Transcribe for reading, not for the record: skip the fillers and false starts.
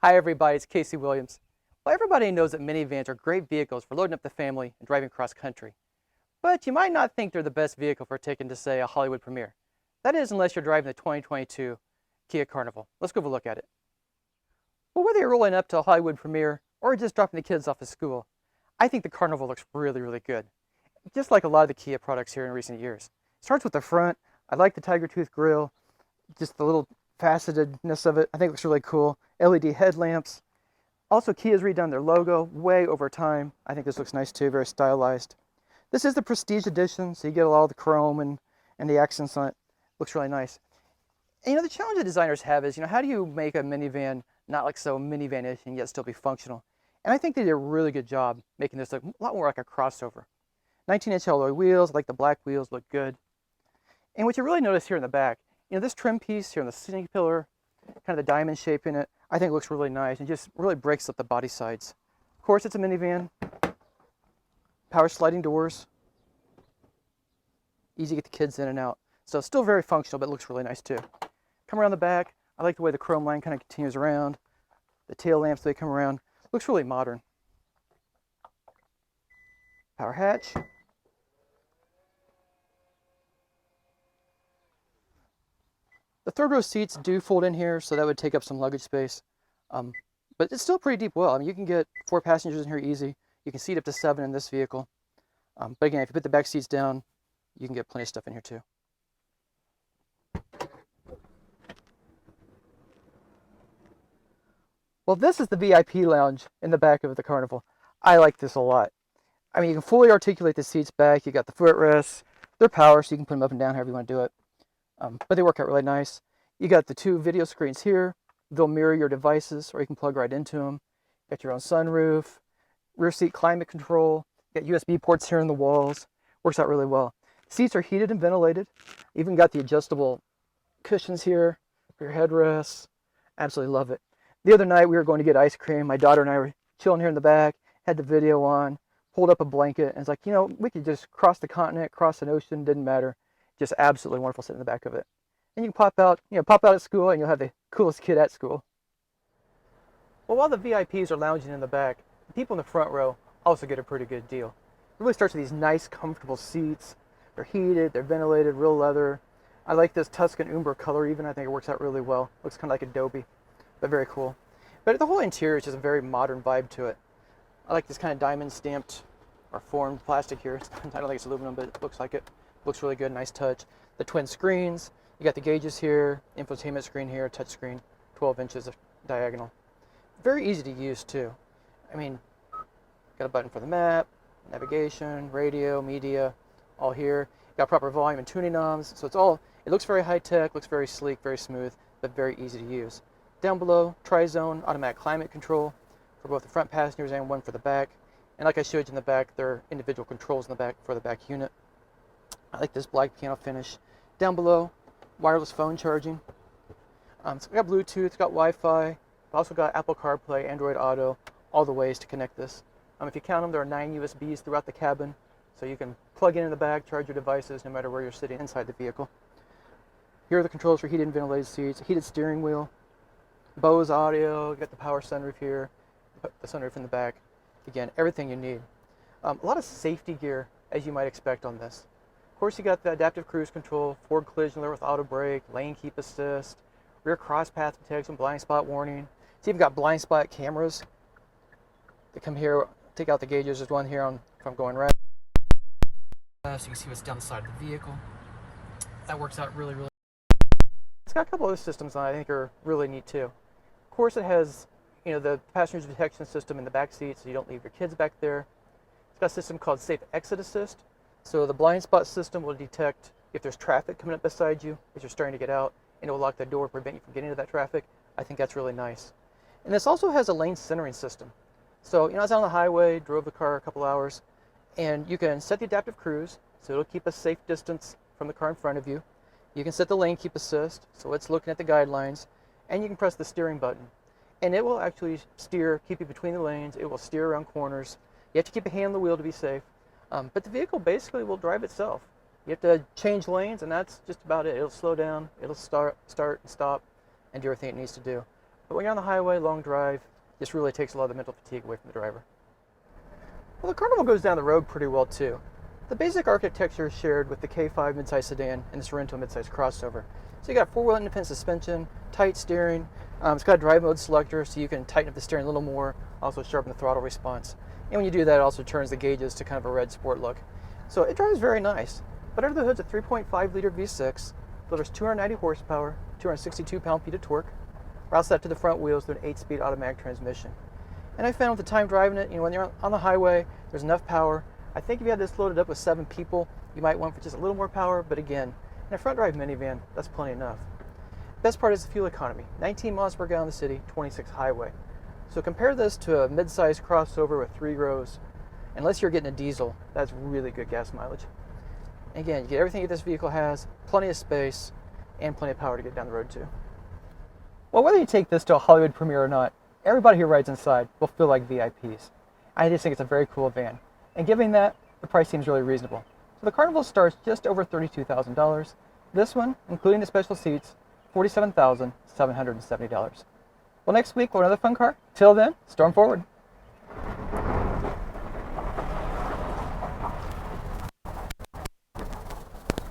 Hi everybody, it's Casey Williams. Well, everybody knows that minivans are great vehicles for loading up the family and driving cross country. But you might not think they're the best vehicle for taking to, say, a Hollywood premiere. That is, unless you're driving the 2022 Kia Carnival. Let's go have a look at it. Well, whether you're rolling up to a Hollywood premiere or just dropping the kids off at school, I think the Carnival looks really, really good. Just like a lot of the Kia products here in recent years. It starts with the front. I like the tiger tooth grille, just the little facetedness of it. I think it looks really cool. LED headlamps. Also, Kia's redone their logo way over time. I think this looks nice too, very stylized. This is the Prestige Edition, so you get all the chrome and the accents on it. Looks really nice. And the challenge the designers have is, how do you make a minivan not like so minivan-ish and yet still be functional? And I think they did a really good job making this look a lot more like a crossover. 19-inch alloy wheels, like the black wheels, look good. And what you really notice here in the back, this trim piece here on the seating pillar, kind of the diamond shape in it, I think looks really nice and just really breaks up the body sides. Of course, it's a minivan. Power sliding doors. Easy to get the kids in and out. So still very functional, but it looks really nice too. Come around the back. I like the way the chrome line kind of continues around. The tail lamps, they come around. Looks really modern. Power hatch. The third row seats do fold in here, so that would take up some luggage space. But it's still pretty deep well. I mean, you can get 4 passengers in here easy. You can seat up to 7 in this vehicle. But again, if you put the back seats down, you can get plenty of stuff in here too. Well, this is the VIP lounge in the back of the Carnival. I like this a lot. I mean, you can fully articulate the seats back. You got the footrest. They're power, so you can put them up and down however you want to do it. But they work out really nice. You got the 2 video screens here. They'll mirror your devices, or you can plug right into them. You got your own sunroof, rear seat climate control. You got USB ports here in the walls. Works out really well. Seats are heated and ventilated. Even got the adjustable cushions here for your headrests. Absolutely love it. The other night we were going to get ice cream. My daughter and I were chilling here in the back, had the video on, pulled up a blanket, and it's like, we could just cross the continent, cross an ocean, didn't matter. Just absolutely wonderful sitting in the back of it. And you can pop out at school and you'll have the coolest kid at school. Well, while the VIPs are lounging in the back, the people in the front row also get a pretty good deal. It really starts with these nice, comfortable seats. They're heated, they're ventilated, real leather. I like this Tuscan umber color even. I think it works out really well. Looks kind of like Adobe, but very cool. But the whole interior is just a very modern vibe to it. I like this kind of diamond stamped or formed plastic here. I don't think it's aluminum, but it looks like it. Looks really good, nice touch. The twin screens, you got the gauges here, infotainment screen here, touch screen, 12 inches of diagonal. Very easy to use too. I mean, got a button for the map, navigation, radio, media, all here. Got proper volume and tuning knobs, so it looks very high tech, looks very sleek, very smooth, but very easy to use. Down below, tri-zone automatic climate control for both the front passengers and one for the back. And like I showed you in the back, there are individual controls in the back for the back unit. I like this black piano finish. Down below, wireless phone charging. So it's got Bluetooth, it's got Wi-Fi. It's also got Apple CarPlay, Android Auto, all the ways to connect this. If you count them, there are 9 USBs throughout the cabin, so you can plug in the back, charge your devices no matter where you're sitting inside the vehicle. Here are the controls for heated and ventilated seats, heated steering wheel, Bose audio, you got the power sunroof here, the sunroof in the back. Again, everything you need. A lot of safety gear, as you might expect on this. Of course, you got the adaptive cruise control, forward collision alert with auto brake, lane keep assist, rear cross path detection, blind spot warning. It's even got blind spot cameras. They come here, take out the gauges. There's one here if I'm going right. So you can see what's down the side of the vehicle. That works out really, really. It's got a couple other systems on it I think are really neat too. Of course, it has the passenger detection system in the back seat, so you don't leave your kids back there. It's got a system called Safe Exit Assist. So the blind spot system will detect if there's traffic coming up beside you as you're starting to get out, and it will lock the door to prevent you from getting into that traffic. I think that's really nice. And this also has a lane centering system. So, I was on the highway, drove the car a couple hours, and you can set the adaptive cruise, so it'll keep a safe distance from the car in front of you. You can set the lane keep assist, so it's looking at the guidelines, and you can press the steering button. And it will actually keep you between the lanes. It will steer around corners. You have to keep a hand on the wheel to be safe. But the vehicle basically will drive itself. You have to change lanes, and that's just about it. It'll slow down, it'll start and stop, and do everything it needs to do. But when you're on the highway, long drive, this really takes a lot of the mental fatigue away from the driver. Well, the Carnival goes down the road pretty well too. The basic architecture is shared with the K5 midsize sedan and the Sorrento midsize crossover. So you got four-wheel independent suspension, tight steering. It's got a drive mode selector, so you can tighten up the steering a little more, also sharpen the throttle response. And when you do that, it also turns the gauges to kind of a red sport look. So it drives very nice. But under the hood's a 3.5-liter V6, delivers 290 horsepower, 262 pound-feet of torque, routes that to the front wheels through an 8-speed automatic transmission. And I found with the time driving it, when you're on the highway, there's enough power. I think if you had this loaded up with 7 people, you might want for just a little more power, but again, in a front drive minivan, that's plenty enough. Best part is the fuel economy, 19 miles per gallon in the city, 26 highway. So compare this to a mid-size crossover with 3 rows. Unless you're getting a diesel, that's really good gas mileage. And again, you get everything that this vehicle has, plenty of space, and plenty of power to get down the road too. Well, whether you take this to a Hollywood premiere or not, everybody who rides inside will feel like VIPs. I just think it's a very cool van. And given that, the price seems really reasonable. So the Carnival starts just over $32,000. This one, including the special seats, $47,770. Well, next week we'll have another fun car. Till then, storm forward.